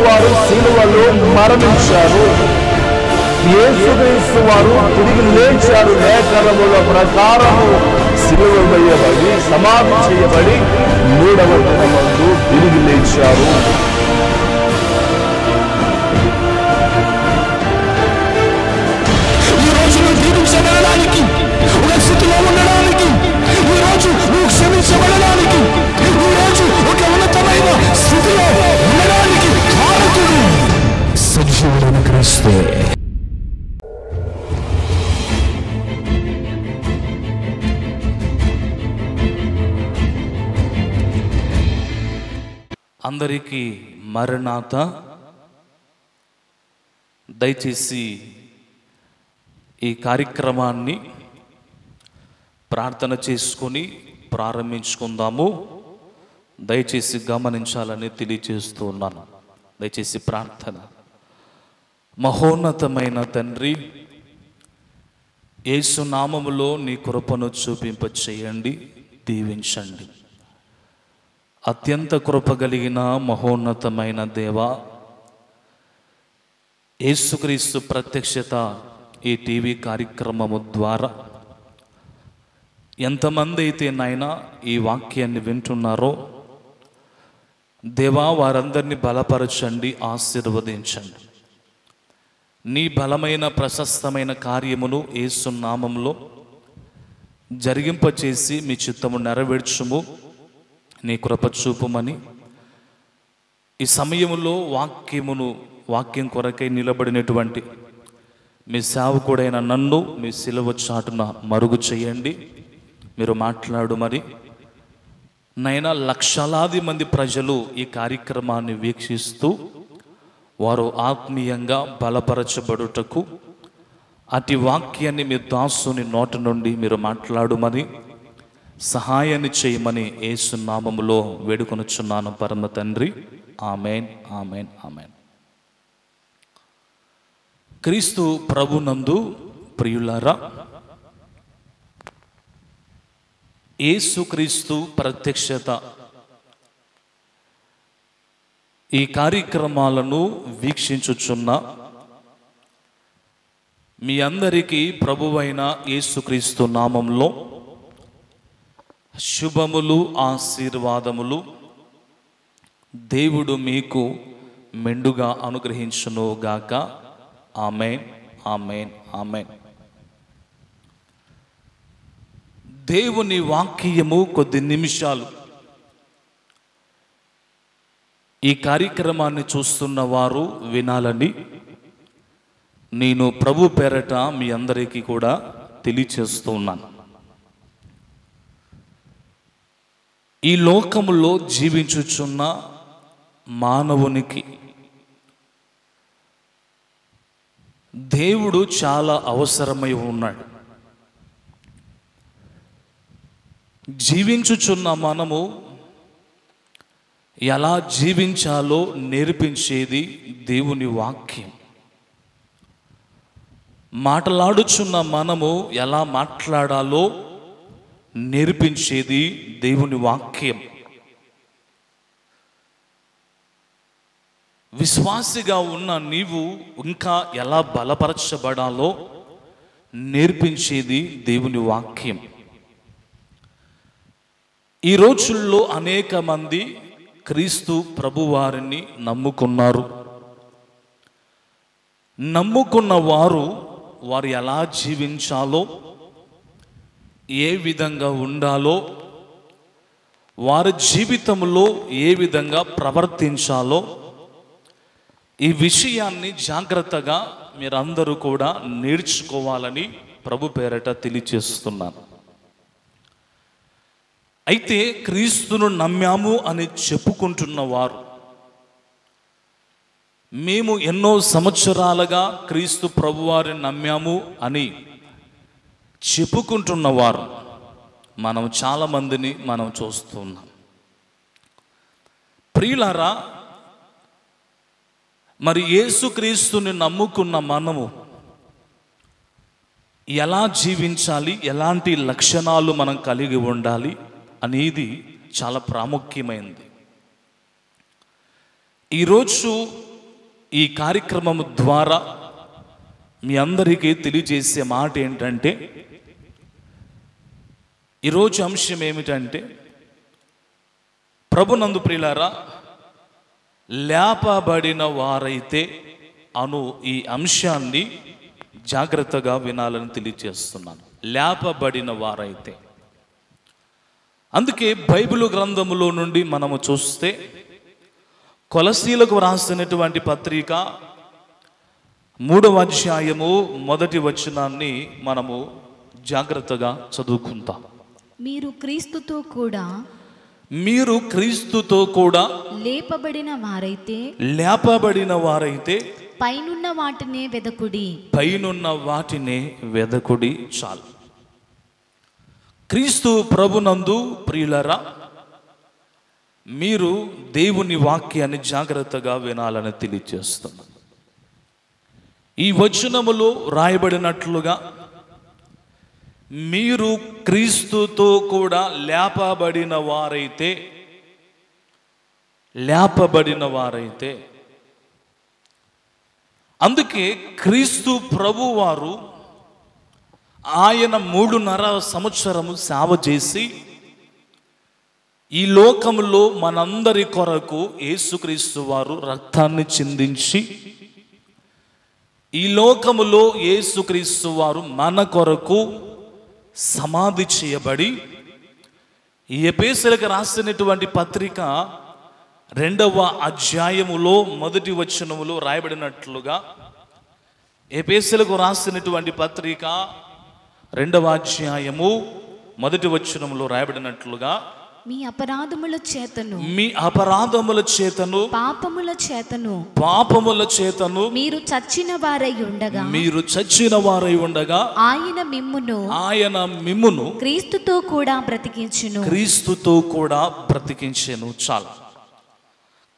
వారు సిలువలో మరణించారు. యేసుక్రీస్తు వారు తిరిగి లేచారు. లేఖనముల ప్రకారము సిలువ వేయబడి సమాధి చేయబడి 3వ దినమందు తిరిగి లేచారు. ఈ రోజు నువ్వు దీవించబడడానికి, ఒక స్థితిలో ఉండడానికి, ఈ రోజు నువ్వు క్షమించబడడానికి, ఈ రోజు ఒక ఉన్నతమైన స్థితిలో ఉండడానికి కారకుడు సజీవుడైన క్రీస్తే. అందరికీ మరణాత. దయచేసి ఈ కార్యక్రమాన్ని ప్రార్థన చేసుకొని ప్రారంభించుకుందాము. దయచేసి గమనించాలని తెలియజేస్తూ ఉన్నాను. దయచేసి ప్రార్థన. మహోన్నతమైన తండ్రి, యేసు నామములో నీ కృపను చూపింపచేయండి, దీవించండి. అత్యంత కృప కలిగిన మహోన్నతమైన దేవా, యేసుక్రీస్తు ప్రత్యక్షత ఈ టీవీ కార్యక్రమము ద్వారా ఎంతమంది అయితే నాయనా ఈ వాక్యాన్ని వింటున్నారో దేవా, వారందరినీ బలపరచండి, ఆశీర్వదించండి. నీ బలమైన ప్రశస్తమైన కార్యమును యేసు నామములో జరిగింపచేసి మీ చిత్తము నెరవేర్చుము, నీ కృప చూపుమని ఈ సమయంలో వాక్యం కొరకై నిలబడినటువంటి మీ సేవకుడైన నన్ను మీ సిలువ చాటున మరుగు చేయండి. మీరు మాట్లాడు. మరి నైనా లక్షలాది మంది ప్రజలు ఈ కార్యక్రమాన్ని వీక్షిస్తూ వారు ఆత్మీయంగా బలపరచబడుటకు అతి వాక్యాన్ని మీ దాసుని నోటి నుండి మీరు మాట్లాడుమని సహాయాన్ని చేయమని యేసు నామములో వేడుకొనుచున్నాను పరమ తండ్రి. ఆమేన్, ఆమేన్, ఆమేన్. క్రీస్తు ప్రభునందు ప్రియులారా, యేసుక్రీస్తు ప్రత్యక్షత ఈ కార్యక్రమాలను వీక్షించుచున్న మీ అందరికీ ప్రభువైన యేసుక్రీస్తు నామంలో శుభములు, ఆశీర్వాదములు దేవుడు మీకు మెండుగా అనుగ్రహించును గాక. ఆమేన్, ఆమేన్, ఆమేన్. దేవుని వాక్యము కొద్ది నిమిషాలు ఈ కార్యక్రమాన్ని చూస్తున్న వారు వినాలని నేను ప్రభు పేరట మీ అందరికీ కూడా తెలియచేస్తూ ఉన్నాను. ఈ లోకములో జీవించుచున్న మానవునికి దేవుడు చాలా అవసరమై ఉన్నాడు. జీవించుచున్న మనము ఎలా జీవించాలో నేర్పించేది దేవుని వాక్యం. మాట్లాడుచున్న మనము ఎలా మాట్లాడాలో నేర్పించేది దేవుని వాక్యం. విశ్వాసిగా ఉన్న నీవు ఇంకా ఎలా బలపరచబడాలో నేర్పించేది దేవుని వాక్యం. ఈ రోజుల్లో అనేక మంది క్రీస్తు ప్రభువారిని నమ్ముకున్నారు. నమ్ముకున్న వారు ఎలా జీవించాలో, ఏ విధంగా ఉండాలో, వారి జీవితంలో ఏ విధంగా ప్రవర్తించాలో ఈ విషయాన్ని జాగ్రత్తగా మీరందరూ కూడా నేర్చుకోవాలని ప్రభు పేరట తెలియచేస్తున్నాను. అయితే క్రీస్తును నమ్మాము అని చెప్పుకుంటున్న వారు, మేము ఎన్నో సంవత్సరాలుగా క్రీస్తు ప్రభువారిని నమ్మాము అని చెప్పుకుంటున్నవారు మనం చాలామందిని మనం చూస్తున్నాం. ప్రియులారా, మరి యేసుక్రీస్తుని నమ్ముకున్న మనము ఎలా జీవించాలి, ఎలాంటి లక్షణాలు మనం కలిగి ఉండాలి అనేది చాలా ప్రాముఖ్యమైనది. ఈరోజు ఈ కార్యక్రమం ద్వారా మీ అందరికీ తెలియజేసే మాట ఏంటంటే, ఈరోజు అంశం ఏమిటంటే, ప్రభునందు ప్రియులారా, లేపబడిన వారైతే అను ఈ అంశాన్ని జాగ్రత్తగా వినాలని తెలియజేస్తున్నాను. లేపబడిన వారైతే. అందుకే బైబిల్ గ్రంథములో నుండి మనము చూస్తే కొలసీలకు రాసినటువంటి పత్రిక 3వ అధ్యాయము 1వ వచనాన్ని మనము జాగ్రత్తగా చదువుకుంటాం. మీరు క్రీస్తుతో కూడా లేపబడిన వారైతే పైనున్న వాటినే వెదకుడి. చాలు. క్రీస్తు ప్రభునందు ప్రియులరా, మీరు దేవుని వాక్యాన్ని జాగ్రత్తగా వినాలని తెలియజేస్తున్నాను. ఈ వచనములో రాయబడినట్లుగా మీరు క్రీస్తుతో కూడా లేపబడిన వారైతే అందుకే క్రీస్తు ప్రభువారు ఆయన 3.5 సంవత్సరము సేవ చేసి ఈ లోకములో మనందరి కొరకు యేసుక్రీస్తు వారు రక్తాన్ని చిందించి, ఈ లోకములో యేసుక్రీస్తు వారు మన కొరకు సమాధి చేయబడి, ఈ ఎఫెసీయులకు రాసినటువంటి పత్రిక 2వ అధ్యాయములో 1వ వచనములో రాయబడినట్లుగా, ఎఫెసీయులకు రాసినటువంటి పత్రిక 2వ అధ్యాయము 1వ వచనములో రాయబడినట్లుగా, మీ అపరాధముల చేతను పాపముల చేతను మీరు చచ్చిన వారై ఉండగా ఆయన మిమ్మును క్రీస్తుతో కూడా బ్రతికించెను. చాలా.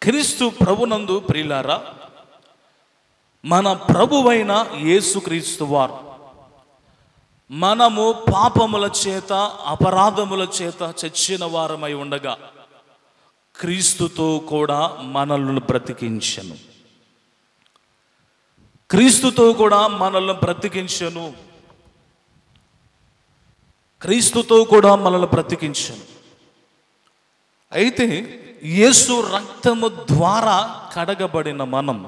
క్రీస్తు ప్రభునందు ప్రియులారా, మన ప్రభువైన యేసుక్రీస్తు వారు మనము పాపముల చేత అపరాధముల చేత చచ్చిన వారమై ఉండగా క్రీస్తుతో కూడా మనల్ని బ్రతికించెను. అయితే యేసు రక్తము ద్వారా కడగబడిన మనం,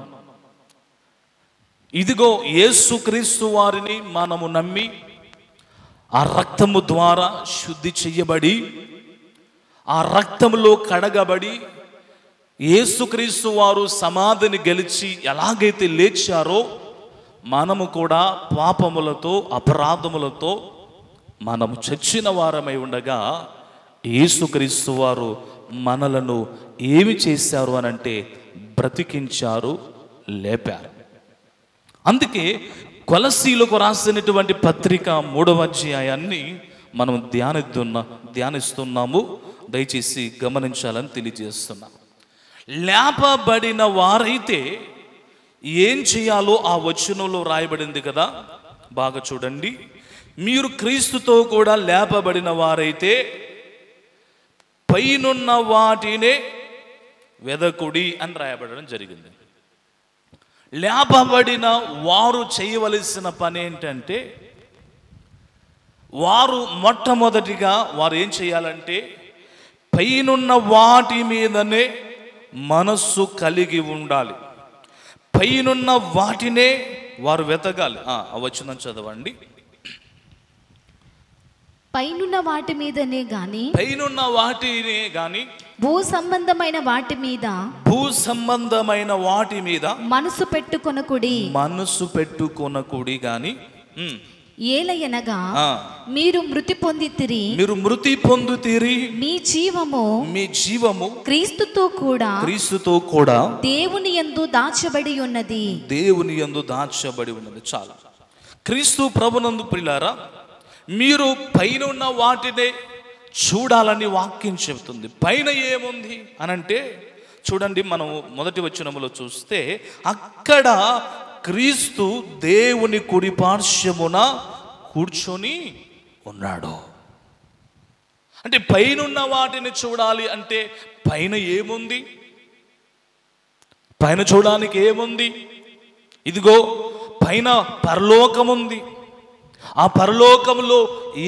ఇదిగో యేసుక్రీస్తు వారిని మనము నమ్మి ఆ రక్తము ద్వారా శుద్ధి చెయ్యబడి, ఆ రక్తములో కడగబడి, యేసుక్రీస్తు వారు సమాధిని గెలిచి ఎలాగైతే లేచారో మనము కూడా పాపములతో అపరాధములతో మనము చచ్చిన వారమై ఉండగా యేసుక్రీస్తు వారు మనలను ఏమి చేశారు అనంటే బ్రతికించారు, లేపారు. అందుకే కొలసీలకు రాసినటువంటి పత్రిక 3వ అధ్యాయాన్ని మనం ధ్యానిస్తున్నాము. దయచేసి గమనించాలని తెలియజేస్తున్నాం. లేపబడిన వారైతే ఏం చేయాలో ఆ వచనంలో రాయబడింది కదా, బాగా చూడండి. మీరు క్రీస్తుతో కూడా లేపబడిన వారైతే పైనున్న వాటినే వెదకుడి అని రాయబడడం జరిగింది. లేపబడిన వారు చేయవలసిన పని ఏంటంటే, వారు మొట్టమొదటిగా వారు ఏం చేయాలంటే పైనున్న వాటి మీదనే మనస్సు కలిగి ఉండాలి. పైనున్న వాటినే వారు వెతకాలి. ఆ వచనం చదవండి. పైనున్న వాటినే గాని భూ సంబంధమైన వాటి మీద మనసు పెట్టుకొనకుడి గాని ఏలయనగా మీరు మృతి పొందితిరి, మీ జీవము క్రీస్తుతో కూడా దేవుని యందు దాచబడి ఉన్నది. చాలా. క్రీస్తు ప్రభునందు ప్రియులారా, మీరు పైన ఉన్న వాటినే చూడాలని వాక్యం చెబుతుంది. పైన ఏముంది అనంటే చూడండి, మనం 1వ వచనములో చూస్తే అక్కడ క్రీస్తు దేవుని కుడి పార్శ్వమున కూర్చొని ఉన్నాడు. అంటే పైనున్న వాటిని చూడాలి అంటే పైన ఏముంది? పైన చూడడానికి ఏముంది? ఇదిగో పైన పరలోకముంది. ఆ పరలోకములో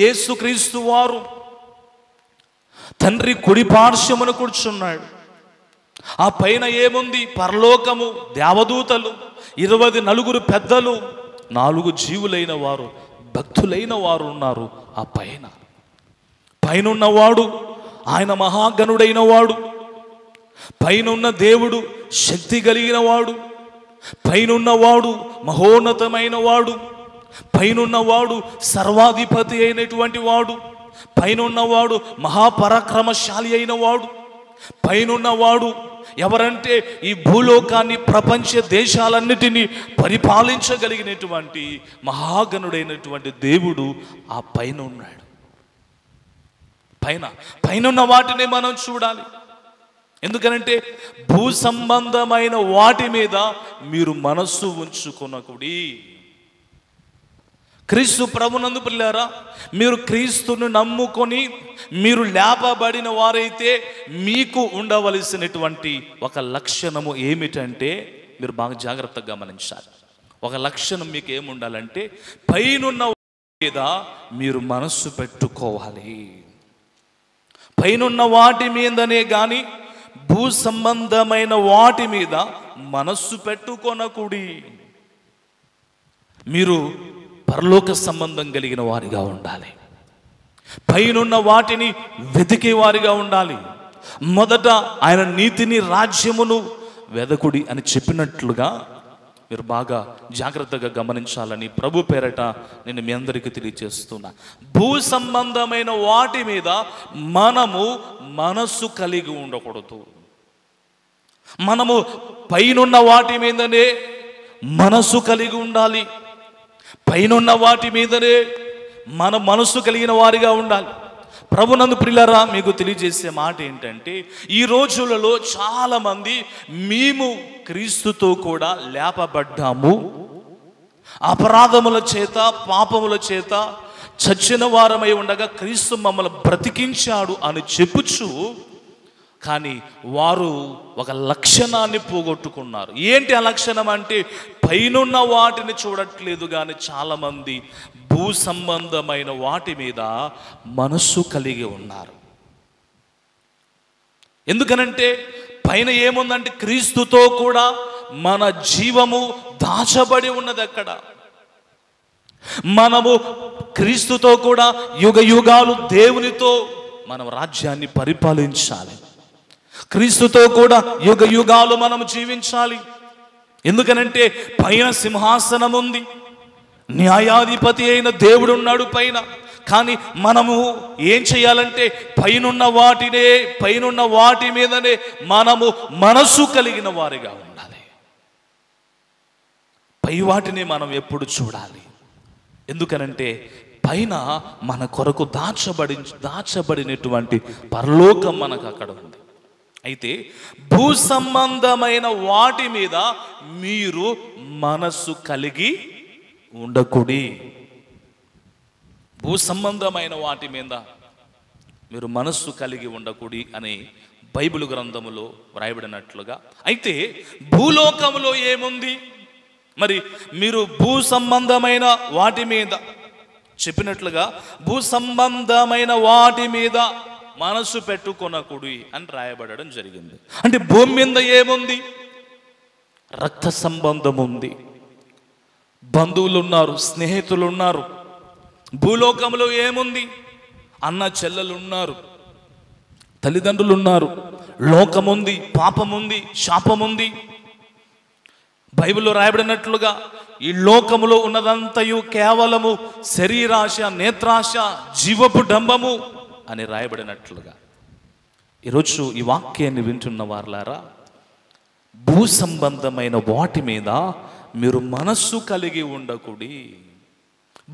యేసుక్రీస్తు వారు తండ్రి కుడి పార్శ్వమున కూర్చున్నాడు. ఆ పైన ఏముంది? పరలోకము, దేవదూతలు, 24 పెద్దలు, 4 జీవులైన వారు, భక్తులైన వారు ఉన్నారు. ఆ పైనున్నవాడు ఆయన మహాగణుడైన వాడు, పైనున్న దేవుడు శక్తి కలిగిన వాడు, పైనున్నవాడు మహోన్నతమైన వాడు, పైనున్నవాడు సర్వాధిపతి అయినటువంటి వాడు, పైనున్నవాడు మహాపరాక్రమశాలి అయిన వాడు, పైనున్నవాడు ఎవరంటే ఈ భూలోకాన్ని, ప్రపంచ దేశాలన్నిటినీ పరిపాలించగలిగినటువంటి మహాగణుడైనటువంటి దేవుడు ఆ పైన ఉన్నాడు. పైనున్న వాటిని మనం చూడాలి. ఎందుకనంటే భూ సంబంధమైన వాటి మీద మీరు మనస్సు ఉంచుకొనకుడి. క్రీస్తు ప్రభునందు పిల్లారా, మీరు క్రీస్తును నమ్ముకొని మీరు లేపబడిన వారైతే మీకు ఉండవలసినటువంటి ఒక లక్షణము ఏమిటంటే, మీరు బాగా జాగ్రత్తగా గమనించాలి. ఒక లక్షణం మీకు ఏముండాలంటే, పైనున్న మీద మీరు మనస్సు పెట్టుకోవాలి. పైనున్న వాటి మీదనే కానీ భూ సంబంధమైన వాటి మీద మనస్సు పెట్టుకొనకుడి. మీరు పరలోక సంబంధం కలిగిన వారిగా ఉండాలి. పైనున్న వాటిని వెతికే వారిగా ఉండాలి. మొదట ఆయన నీతిని, రాజ్యమును వెదకుడి అని చెప్పినట్లుగా మీరు బాగా జాగ్రత్తగా గమనించాలని ప్రభు పేరట నేను మీ అందరికీ తెలియజేస్తున్నా. భూ సంబంధమైన వాటి మీద మనము మనస్సు కలిగి ఉండకూడదు. మనము పైనున్న వాటి మీదనే మనస్సు కలిగి ఉండాలి. పైనున్న వాటి మీదనే మన మనస్సు కలిగిన వారిగా ఉండాలి. ప్రభునందు ప్రియులారా, మీకు తెలియజేసే మాట ఏంటంటే, ఈ రోజులలో చాలామంది మేము క్రీస్తుతో కూడా లేపబడ్డాము, అపరాధముల చేత, పాపముల చేత చచ్చిన వారమై ఉండగా క్రీస్తు మమ్మల్ని బ్రతికించాడు అని చెప్పుచు, కానీ వారు ఒక లక్షణాన్ని పోగొట్టుకున్నారు. ఏంటి ఆ లక్షణం అంటే, పైనున్న వాటిని చూడట్లేదు, కానీ చాలామంది భూ సంబంధమైన వాటి మీద మనస్సు కలిగి ఉన్నారు. ఎందుకనంటే పైన ఏముందంటే, క్రీస్తుతో కూడా మన జీవము దాచబడి ఉన్నది. అక్కడ మనము క్రీస్తుతో కూడా యుగ యుగాలు దేవునితో మనం రాజ్యాన్ని పరిపాలించాలి. క్రీస్తుతో కూడా యుగ యుగాలు మనం జీవించాలి. ఎందుకనంటే పైన సింహాసనం ఉంది, న్యాయాధిపతి అయిన దేవుడు ఉన్నాడు పైన. కానీ మనము ఏం చేయాలంటే పైనున్న వాటి మీదనే మనము మనసు కలిగిన వారిగా ఉండాలి. పై వాటిని మనం ఎప్పుడు చూడాలి. ఎందుకనంటే పైన మన కొరకు దాచబడినటువంటి పరలోకం మనకు అక్కడ ఉంది. అయితే భూ సంబంధమైన వాటి మీద మీరు మనస్సు కలిగి ఉండకుడి. భూ సంబంధమైన వాటి మీద మీరు మనస్సు కలిగి ఉండకుడి అని బైబిల్ గ్రంథములో వ్రాయబడినట్లుగా. అయితే భూలోకములో ఏముంది? మరి మీరు భూ సంబంధమైన వాటి మీద చెప్పినట్లుగా భూ సంబంధమైన వాటి మీద మనసు పెట్టుకొనకుడి అని రాయబడడం జరిగింది. అంటే భూమి మీద ఏముంది? రక్త సంబంధం ఉంది, బంధువులు ఉన్నారు, స్నేహితులు ఉన్నారు. భూలోకంలో ఏముంది? అన్న చెల్లెలు ఉన్నారు, తల్లిదండ్రులు ఉన్నారు, లోకముంది, పాపముంది, శాపముంది. బైబిల్లో రాయబడినట్లుగా ఈ లోకములో ఉన్నదంతయు కేవలము శరీరాశ, నేత్రాశ, జీవపు డంబము అని రాయబడినట్లుగా ఈరోజు ఈ వాక్యాన్ని వింటున్న వారులారా, భూ సంబంధమైన వాటి మీద మీరు మనస్సు కలిగి ఉండకుడి.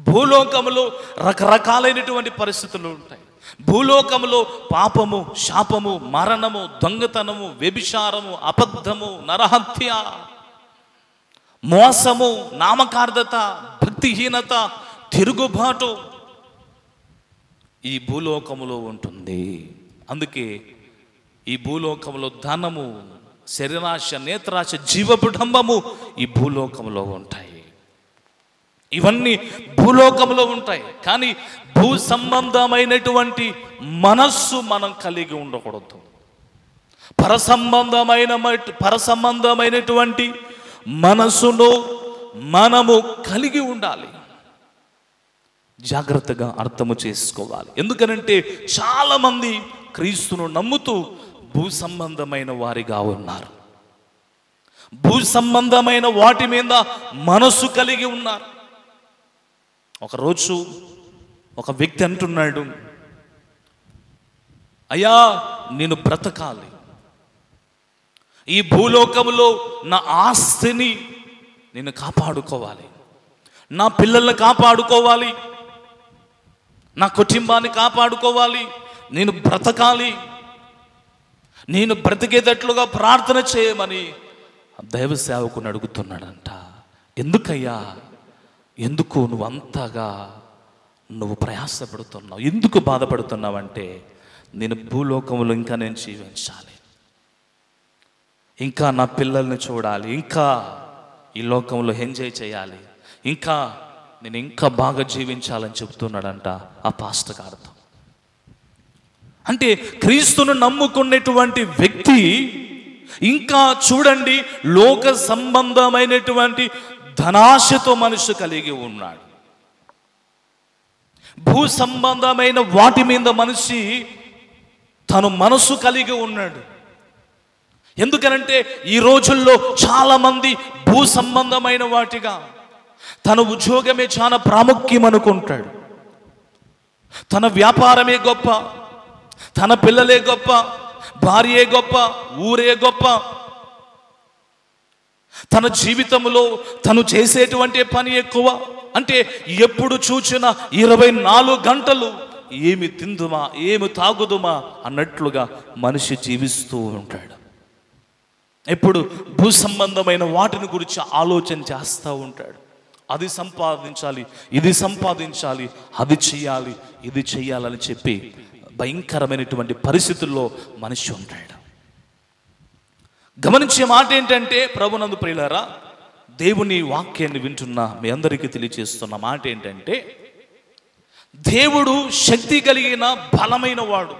భూలోకములో రకరకాలైనటువంటి పరిస్థితులు ఉంటాయి. భూలోకములో పాపము, శాపము, మరణము, దొంగతనము, వ్యభిచారము, అబద్ధము, నరహత్య, మోసము, నామకార్థత, భక్తిహీనత, తిరుగుబాటు ఈ భూలోకములో ఉంటుంది. అందుకే ఈ భూలోకములో ధనము, శరీరాశ, నేత్రాశ, జీవపుటంబము ఈ భూలోకంలో ఉంటాయి. ఇవన్నీ భూలోకంలో ఉంటాయి. కానీ భూ సంబంధమైనటువంటి మనస్సు మనం కలిగి ఉండకూడదు. పరసంబంధమైనటువంటి మనస్సును మనము కలిగి ఉండాలి. జాగ్రత్తగా అర్థము చేసుకోవాలి. ఎందుకనంటే చాలామంది క్రీస్తును నమ్ముతూ భూ సంబంధమైన వారిగా ఉన్నారు. భూ సంబంధమైన వాటి మీద మనస్సు కలిగి ఉన్నారు. ఒకరోజు ఒక వ్యక్తి అంటున్నాడు, అయ్యా నేను బ్రతకాలి, ఈ భూలోకంలో నా ఆస్తిని నేను కాపాడుకోవాలి, నా పిల్లల్ని కాపాడుకోవాలి, నా కుటుంబాన్ని కాపాడుకోవాలి, నేను బ్రతకాలి, నేను బ్రతికేటట్లుగా ప్రార్థన చేయమని దైవ సేవకుని అడుగుతున్నాడంట. ఎందుకయ్యా, ఎందుకు నువ్వు అంతగా ప్రయాసపడుతున్నావు, ఎందుకు బాధపడుతున్నావంటే, నేను భూలోకంలో ఇంకా నేను జీవించాలి, ఇంకా నా పిల్లల్ని చూడాలి, ఇంకా ఈ లోకంలో ఎంజాయ్ చేయాలి, నేను ఇంకా బాగా జీవించాలని చెప్తున్నాడంట ఆ పాస్టర్ గారితో. అంటే క్రీస్తును నమ్ముకున్నటువంటి వ్యక్తి ఇంకా చూడండి, లోక సంబంధమైనటువంటి ధనాశతో మనిషి కలిగి ఉన్నాడు. భూ సంబంధమైన వాటి మీద మనిషి తను మనసు కలిగి ఉన్నాడు. ఎందుకనంటే ఈ రోజుల్లో చాలామంది భూ సంబంధమైన వాటిగా తన ఉద్యోగమే చాలా ప్రాముఖ్యం అనుకుంటాడు, తన వ్యాపారమే గొప్ప, తన పిల్లలే గొప్ప, భార్యే గొప్ప, ఊరే గొప్ప, తన జీవితంలో తను చేసేటువంటి పని ఎక్కువ. అంటే ఎప్పుడు చూచినా 24 గంటలు ఏమి తిందుమా, ఏమి తాగుదుమా అన్నట్లుగా మనిషి జీవిస్తూ ఉంటాడు. ఎప్పుడు భూ సంబంధమైన వాటిని గురించి ఆలోచన చేస్తూ ఉంటాడు. అది సంపాదించాలి, ఇది సంపాదించాలి, అది చెయ్యాలి, ఇది చెయ్యాలని చెప్పి భయంకరమైనటువంటి పరిస్థితుల్లో మనిషి ఉంటాడు. గమనించే మాట ఏంటంటే, ప్రభునందు ప్రియులారా, దేవుని వాక్యాన్ని వింటున్న మీ అందరికీ తెలియజేస్తున్న మాట ఏంటంటే, దేవుడు శక్తి కలిగిన బలమైన వాడు.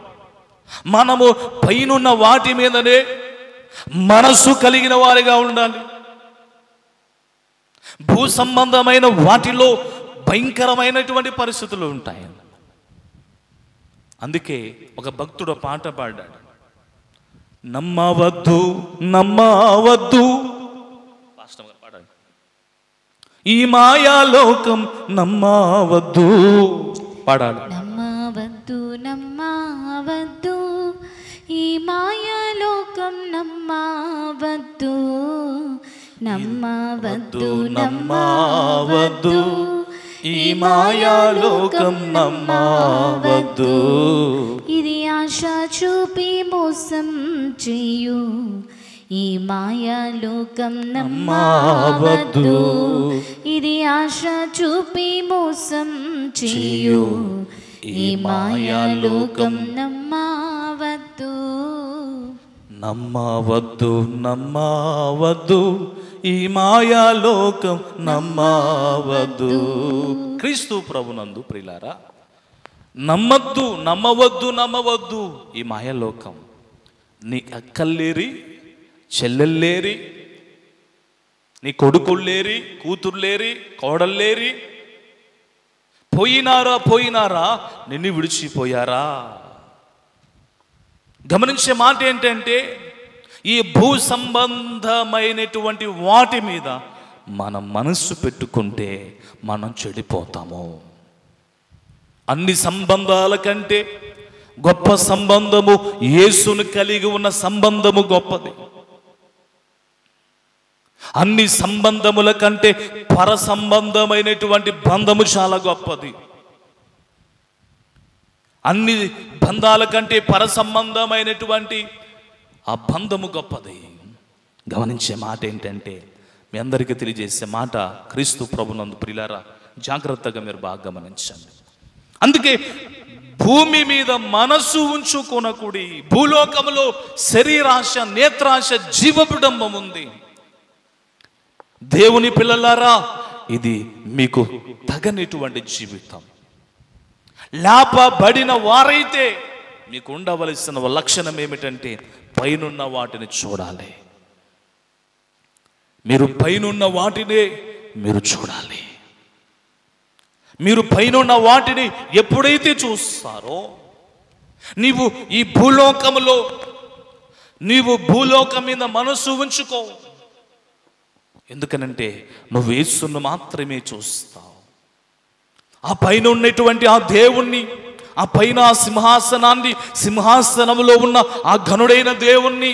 మనము పైనున్న వాటి మీదనే మనసు కలిగిన వారిగా ఉండాలి. భూ సంబంధమైన వాటిలో భయంకరమైనటువంటి పరిస్థితులు ఉంటాయి. అందుకే ఒక భక్తుడు పాట పాడాడు, నమ్మవద్దు నమ్మవద్దు, పాడాడు, ఈ మాయాలోకం నమ్మవద్దు, పాడాలి. నమ్మవద్దు నమ్మవద్దు, ఈ మాయాలోకం నమ్మవద్దు, నమ్మవద్దు నమ్మవద్దు, ఈ మాయాలోకం నమ్మవద్దు, ఇది ఆశ చూపి మోసం చేయు, ఈ మాయాలోకం నమ్మవద్దు, ఇది ఆశ చూపి మోసం చేయు, ఈ మాయాలోకం నమ్మవద్దు, నమ్మవద్దు నమ్మవద్దు, ఈ మాయాలోకం నమ్మవద్దు. క్రీస్తు ప్రభునందు ప్రియులారా, నమ్మవద్దు ఈ మాయాలోకం. నీ అక్కల్లేరి, చెల్లెల్లేరి, నీ కొడుకుల్లేరి, కూతుర్లేరి, కోడల్లేరి, పోయినారా నిన్ను విడిచిపోయారా. గమనించే మాట ఏంటంటే, ఈ భూ సంబంధమైనటువంటి వాటి మీద మనం మనస్సు పెట్టుకుంటే మనం చెడిపోతాము. అన్ని సంబంధాల కంటే గొప్ప సంబంధము యేసును కలిగి ఉన్న సంబంధము గొప్పది. అన్ని సంబంధముల కంటే పర సంబంధమైనటువంటి బంధము చాలా గొప్పది. అన్ని బంధాల కంటే పర సంబంధమైనటువంటి ఆ బంధము గొప్పది. గమనించే మాట ఏంటంటే, మీ అందరికీ తెలియజేసే మాట, క్రీస్తు ప్రభునందు ప్రియులారా, జాగ్రత్తగా మీరు బాగా గమనించండి. అందుకే భూమి మీద మనసు ఉంచుకొనకుడి. భూలోకములో శరీరాశ, నేత్రాశ, జీవబిడంబం ఉంది. దేవుని పిల్లలారా, ఇది మీకు తగనిటువంటి జీవితం. లేపబడిన వారైతే మీకు ఉండవలసిన లక్షణం ఏమిటంటే పైనున్న వాటిని చూడాలి. మీరు పైనున్న వాటినే మీరు చూడాలి. మీరు పైనున్న వాటిని ఎప్పుడైతే చూస్తారో, నీవు భూలోకం మీద మనసు ఉంచుకో. ఎందుకనంటే నువ్వు యేసును మాత్రమే చూస్తావు. ఆ పైన ఉన్నటువంటి ఆ దేవుణ్ణి, ఆ పైన ఆ సింహాసనంలో ఉన్న ఆ ఘనుడైన దేవుణ్ణి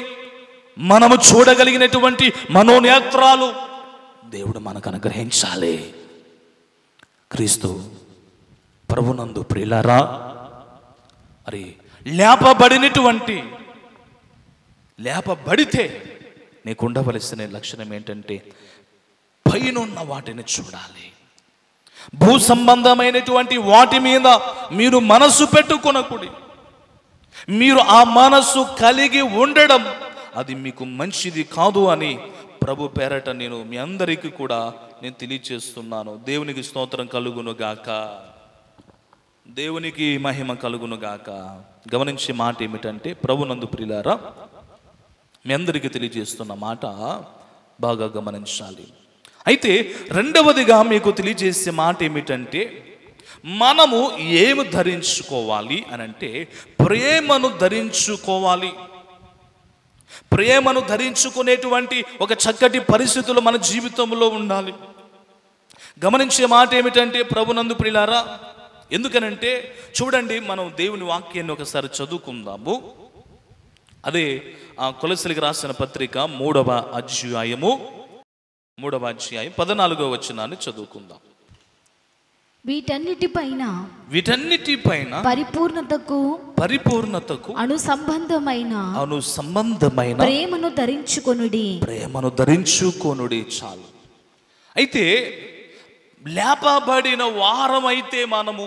మనము చూడగలిగినటువంటి మనోనేత్రాలు దేవుడు మనకు అనుగ్రహించాలి. క్రీస్తు ప్రభునందు ప్రియులారా, మరి లేపబడితే నీకు ఉండవలసిన లక్షణం ఏంటంటే పైనున్న వాటిని చూడాలి. భూ సంబంధమైనటువంటి వాటి మీద మీరు మనసు పెట్టుకొనకుడి. మీరు ఆ మనసు కలిగి ఉండడం అది మీకు మంచిది కాదు అని ప్రభు పేరట నేను మీ అందరికీ కూడా నేను తెలియచేస్తున్నాను. దేవునికి స్తోత్రం కలుగును గాక, దేవునికి మహిమ కలుగును గాక. గమనించే మాట ఏమిటంటే, ప్రభునందు ప్రియులారా, మీ అందరికీ తెలియజేస్తున్న మాట బాగా గమనించాలి. అయితే రెండవదిగా మీకు తెలియజేసే మాట ఏమిటంటే, మనము ఏమి ధరించుకోవాలి అని అంటే ప్రేమను ధరించుకోవాలి. ప్రేమను ధరించుకునేటువంటి ఒక చక్కటి పరిస్థితులు మన జీవితంలో ఉండాలి. గమనించే మాట ఏమిటంటే, ప్రభునందు ప్రియులారా, ఎందుకనంటే చూడండి, మనం దేవుని వాక్యాన్ని ఒకసారి చదువుకుందాము. అదే కొలస్సీలకు రాసిన పత్రిక 3వ అధ్యాయం 14వ వచనాన్ని చదువుకుందాం. వీటన్నిటిపైన పరిపూర్ణతకు అనుసంబంధమైన ప్రేమను ధరించుకొనుడి. చాలు. అయితే లేపబడిన వారమైతే మనము,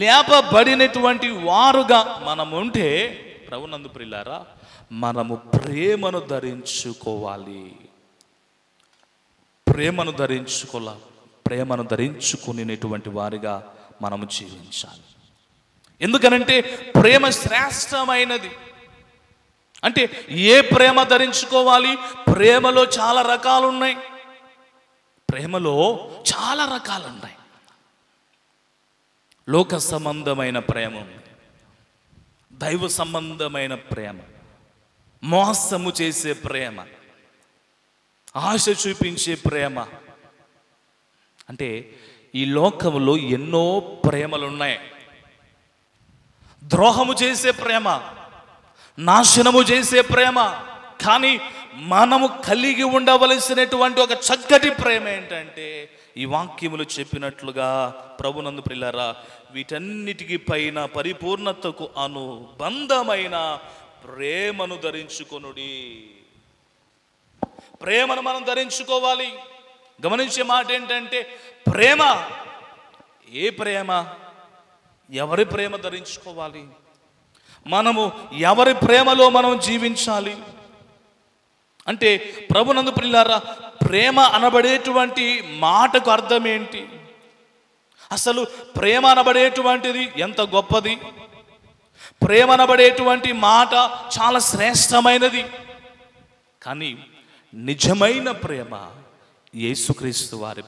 లేపబడినటువంటి వారుగా మనము ఉంటే, ప్రభునందు ప్రియులారా, మనము ప్రేమను ధరించుకోవాలి. ప్రేమను ధరించుకునేటువంటి వారిగా మనము జీవించాలి. ఎందుకనంటే ప్రేమ శ్రేష్టమైనది. అంటే ఏ ప్రేమ ధరించుకోవాలి? ప్రేమలో చాలా రకాలు ఉన్నాయి. లోక సంబంధమైన ప్రేమ ఉంది, దైవ సంబంధమైన ప్రేమ, మోసము చేసే ప్రేమ, ఆశ చూపించే ప్రేమ. అంటే ఈ లోకంలో ఎన్నో ప్రేమలు ఉన్నాయి. ద్రోహము చేసే ప్రేమ, నాశనము చేసే ప్రేమ. కానీ మనము కలిగి ఉండవలసినటువంటి ఒక చక్కటి ప్రేమ ఏంటంటే, ఈ వాక్యములు చెప్పినట్లుగా ప్రభునందు ప్రియులారా, వీటన్నిటికీ పైన పరిపూర్ణతకు అనుబంధమైన ప్రేమను ధరించుకొనుడి. ప్రేమను మనం ధరించుకోవాలి. గమనించే మాట ఏంటంటే, ప్రేమ, ఏ ప్రేమ, ఎవరి ప్రేమ ధరించుకోవాలి? మనము ఎవరి ప్రేమలో మనం జీవించాలి అంటే, ప్రభునందు ప్రియులారా, ప్రేమ అనబడేటువంటి మాటకు అర్థం ఏంటి? అసలు ప్రేమ అనబడేటువంటిది ఎంత గొప్పది! ప్రేమ అనబడేటువంటి మాట చాలా శ్రేష్టమైనది. కానీ నిజమైన ప్రేమ యేసుక్రీస్తు వారి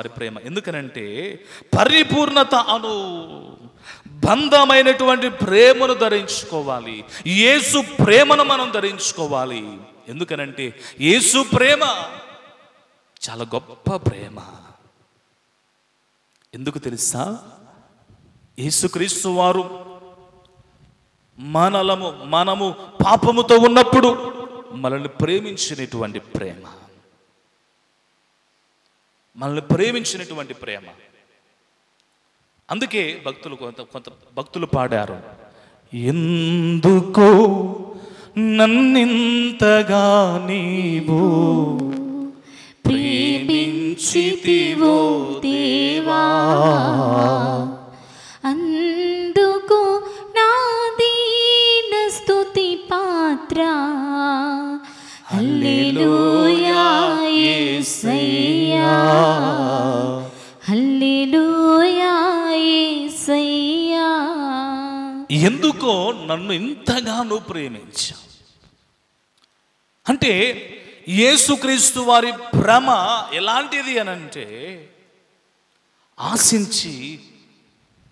ప్రేమ. ఎందుకనంటే పరిపూర్ణత బంధమైనటువంటి ప్రేమను ధరించుకోవాలి. యేసు ప్రేమను మనం ధరించుకోవాలి. ఎందుకనంటే యేసు ప్రేమ చాలా గొప్ప ప్రేమ. ఎందుకు తెలుసా? యేసుక్రీస్తు వారు మనము పాపముతో ఉన్నప్పుడు మనల్ని ప్రేమించినటువంటి ప్రేమ. అందుకే కొంత భక్తులు పాడారు, ఎందుకో నన్నింతగా నీవు ప్రేమించితివి ఇచ్చితివో దేవా, అందుకు నా దీన స్తుతి పాత్ర. హల్లెలూయా యేసయ్యా, హల్లెలూయా యేసయ్యా. ఎందుకో నన్ను ఇంతగానో ప్రేమించా అంటే యేసుక్రీస్తు వారి ప్రేమ ఎలాంటిది అనంటే ఆశించి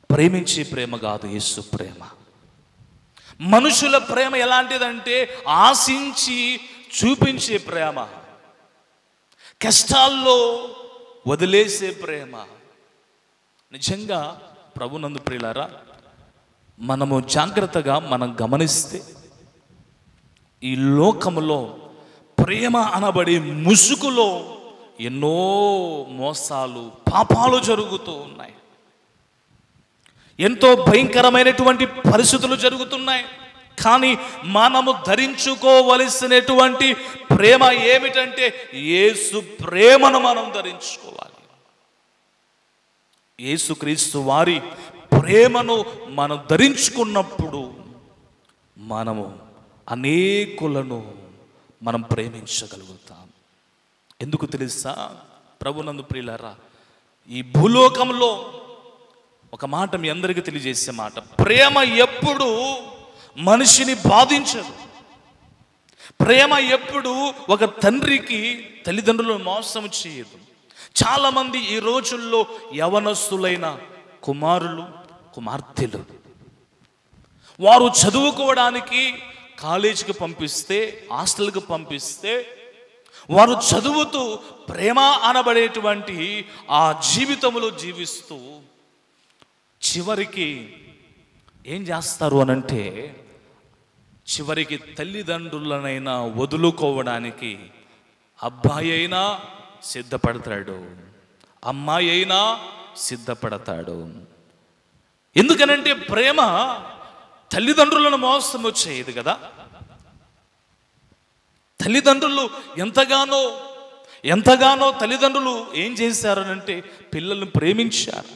ప్రేమించే ప్రేమ కాదు యేసు ప్రేమ. మనుషుల ప్రేమ ఎలాంటిదంటే ఆశించి చూపించే ప్రేమ, కష్టాల్లో వదిలేసే ప్రేమ. నిజంగా ప్రభునందు ప్రియులారా, మనము జాగ్రత్తగా మనం గమనిస్తే ఈ లోకములో ప్రేమ అనబడి ముసుగులో ఎన్నో మోసాలు, పాపాలు జరుగుతూ ఉన్నాయి. ఎంతో భయంకరమైనటువంటి పరిస్థితులు జరుగుతున్నాయి. కానీ మనము ధరించుకోవలసినటువంటి ప్రేమ ఏమిటంటే యేసు ప్రేమను మనం ధరించుకోవాలి. యేసుక్రీస్తు వారి ప్రేమను మనం ధరించుకున్నప్పుడు మనము అనేకులను మనం ప్రేమించగలుగుతాం. ఎందుకు తెలుసా ప్రభునందు ప్రియులారా, ఈ భూలోకంలో ఒక మాట మీ అందరికీ తెలియజేసే మాట, ప్రేమ ఎప్పుడు మనిషిని బాధించదు. ప్రేమ ఎప్పుడు ఒక తండ్రికి తల్లిదండ్రులను మోసం చేయదు. చాలామంది ఈ రోజుల్లో యవనస్తులైన కుమారులు, కుమార్తెలు వారు చదువుకోవడానికి కాలేజీకి పంపిస్తే, హాస్టల్కి పంపిస్తే వారు చదువుతూ ప్రేమ అనబడేటువంటి ఆ జీవితంలో జీవిస్తూ చివరికి ఏం చేస్తారు అనంటే చివరికి తల్లిదండ్రులనైనా వదులుకోవడానికి అబ్బాయి అయినా సిద్ధపడతాడు, అమ్మాయి అయినా సిద్ధపడతాడు. ఎందుకనంటే ప్రేమ తల్లిదండ్రులను మోసము చేయదు కదా. తల్లిదండ్రులు ఎంతగానో తల్లిదండ్రులు ఏం చేశారనంటే పిల్లల్ని ప్రేమించారు.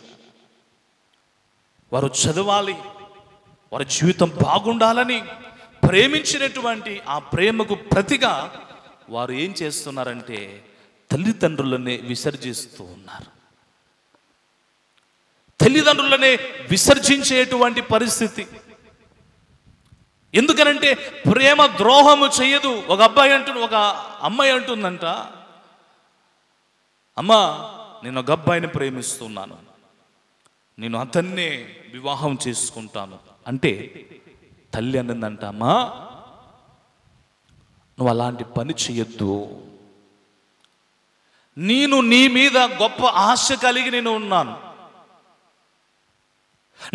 వారు చదవాలి, వారి జీవితం బాగుండాలని ప్రేమించినటువంటి ఆ ప్రేమకు ప్రతిగా వారు ఏం చేస్తున్నారంటే తల్లిదండ్రులనే విసర్జిస్తూ ఉన్నారు. తల్లిదండ్రులనే విసర్జించేటువంటి పరిస్థితి. ఎందుకనంటే ప్రేమ ద్రోహము చేయదు. ఒక అమ్మాయి అంటుందంట, అమ్మా నేను ఒక అబ్బాయిని ప్రేమిస్తున్నాను, నేను అతన్నే వివాహం చేసుకుంటాను అంటే తల్లి అన్నదంట, అమ్మా నువ్వు అలాంటి పని చేయొద్దు, నేను నీ మీద గొప్ప ఆశ కలిగి నేను ఉన్నాను,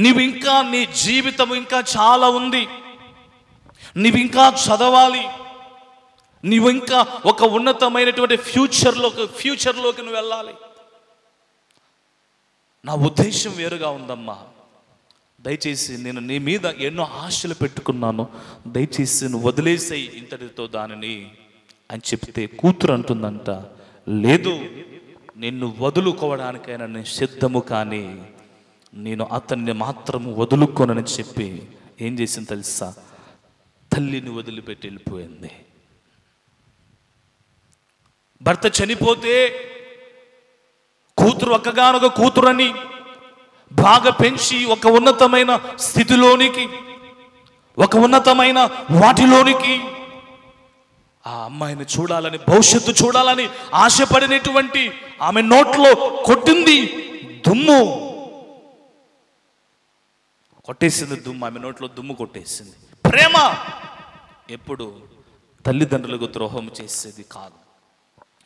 నీవు ఇంకా నీ జీవితం ఇంకా చాలా ఉంది, నీవు ఇంకా చదవాలి, నీవు ఇంకా ఒక ఉన్నతమైనటువంటి ఫ్యూచర్లోకి నువ్వు వెళ్ళాలి. నా ఉద్దేశం వేరుగా ఉందమ్మా, దయచేసి నేను నీ మీద ఎన్నో ఆశలు పెట్టుకున్నాను, దయచేసి నువ్వు వదిలేసేయి ఇంతటితో దానిని అని చెప్తే కూతురు అంటుందంట, లేదు నిన్ను వదులుకోవడానికైనా నేను సిద్ధము, కానీ నేను అతన్ని మాత్రం వదులుకోనని చెప్పి ఏం చేసింది తెలుసా, తల్లిని వదిలిపెట్టి వెళ్ళిపోయింది. భర్త చనిపోతే కూతురు ఒక్కగానొక కూతురని బాగా పెంచి ఒక ఉన్నతమైన స్థితిలోనికి, ఒక ఉన్నతమైన వాటిలోనికి ఆ అమ్మాయిని చూడాలని, భవిష్యత్తు చూడాలని ఆశపడినటువంటి ఆమె నోట్లో కొట్టింది దుమ్ము, కొట్టేసింది దుమ్ము, ఆమె నోట్లో దుమ్ము కొట్టేసింది. ప్రేమ ఎప్పుడు తల్లిదండ్రులకు ద్రోహం చేసేది కాదు.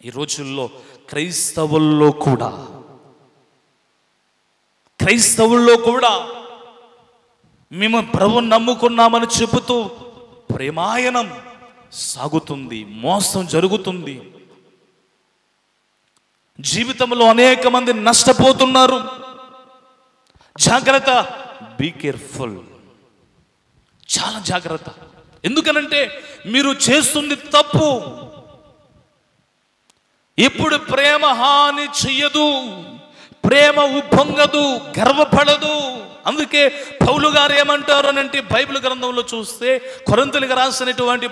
ఈ రోజుల్లో క్రైస్తవుల్లో కూడా మేము ప్రభువుని నమ్ముకున్నామని చెబుతూ ప్రేమాయణం సాగుతుంది, మోసం జరుగుతుంది. జీవితంలో అనేక మంది నష్టపోతున్నారు. జాగ్రత్త, బీ కేర్ఫుల్, చాలా జాగ్రత్త. ఎందుకనంటే మీరు చేస్తుంది తప్పు. ఇప్పుడు ప్రేమ హాని చెయ్యదు, ప్రేమ ఉప్పొంగదు, గర్వపడదు. అందుకే పౌలు గారు ఏమంటారు అనంటే బైబిల్ గ్రంథంలో చూస్తే కొరింథీయులకు రాసినటువంటి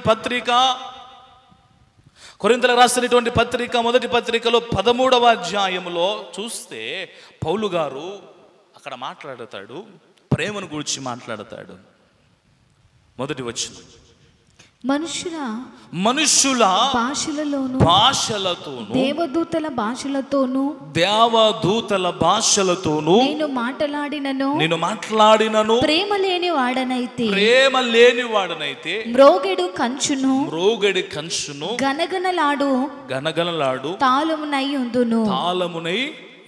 పత్రిక మొదటి పత్రికలో 13వ అధ్యాయంలో చూస్తే పౌలు గారు అక్కడ మాట్లాడతాడు, ప్రేమను గురించి మాట్లాడతాడు. మొదటి వచనం, మనుషుల భాషలతోను దేవదూతల భాషలతోను నేను మాట్లాడినను ప్రేమ లేని వాడనైతే మ్రోగెడు కంచును గనగనలాడు తాళమునై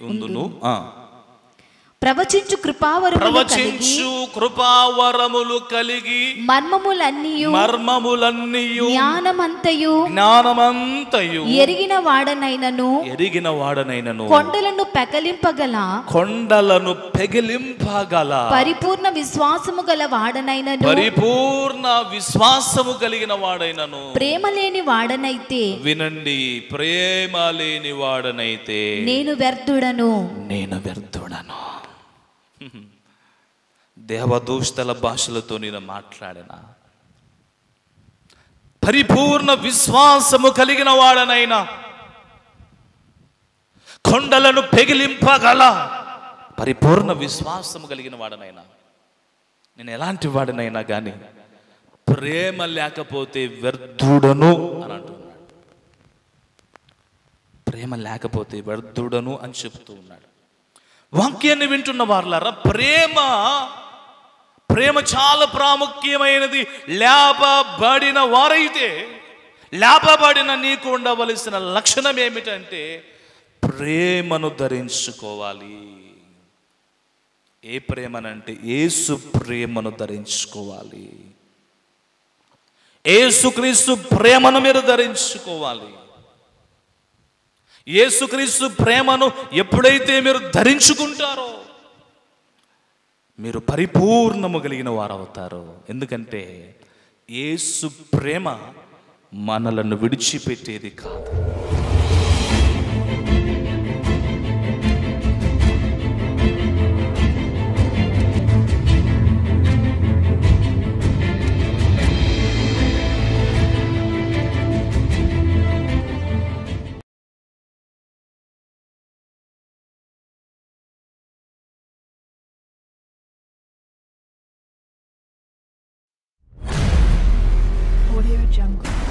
ఉందును. ప్రవచించు కృపావరములు కలిగి మర్మములన్నీయు జ్ఞానమంతయు ఎరిగిన వాడనైనను కొండలను పెగిలింపగల పరిపూర్ణ విశ్వాసము కలిగిన వాడైనను ప్రేమ లేని వాడనైతే వినండి, ప్రేమ లేని వాడనైతే నేను వ్యర్థుడను. దేవదూతల భాషలతో నేను మాట్లాడిన, పరిపూర్ణ విశ్వాసము కలిగిన వాడనైనా, కొండలను పెగిలింపగల పరిపూర్ణ విశ్వాసము కలిగిన వాడనైనా, నేను ఎలాంటి వాడినైనా కానీ ప్రేమ లేకపోతే వ్యర్థుడను అని అంటున్నాడు. ప్రేమ లేకపోతే వ్యర్థుడను అని చెప్తూ ఉన్నాడు. వాక్యాన్ని వింటున్న వారులారా, ప్రేమ చాలా ప్రాముఖ్యమైనది. లేపబడిన నీకు ఉండవలసిన లక్షణం ఏమిటంటే ప్రేమను ధరించుకోవాలి. ఏ ప్రేమనంటే యేసు ప్రేమను ధరించుకోవాలి. యేసుక్రీస్తు ప్రేమను మీరు ధరించుకోవాలి. యేసుక్రీస్తు ప్రేమను ఎప్పుడైతే మీరు ధరించుకుంటారో మీరు పరిపూర్ణము కలిగిన వారు అవుతారు. ఎందుకంటే యేసు ప్రేమ మనలను విడిచిపెట్టేది కాదు. Audio Jungle.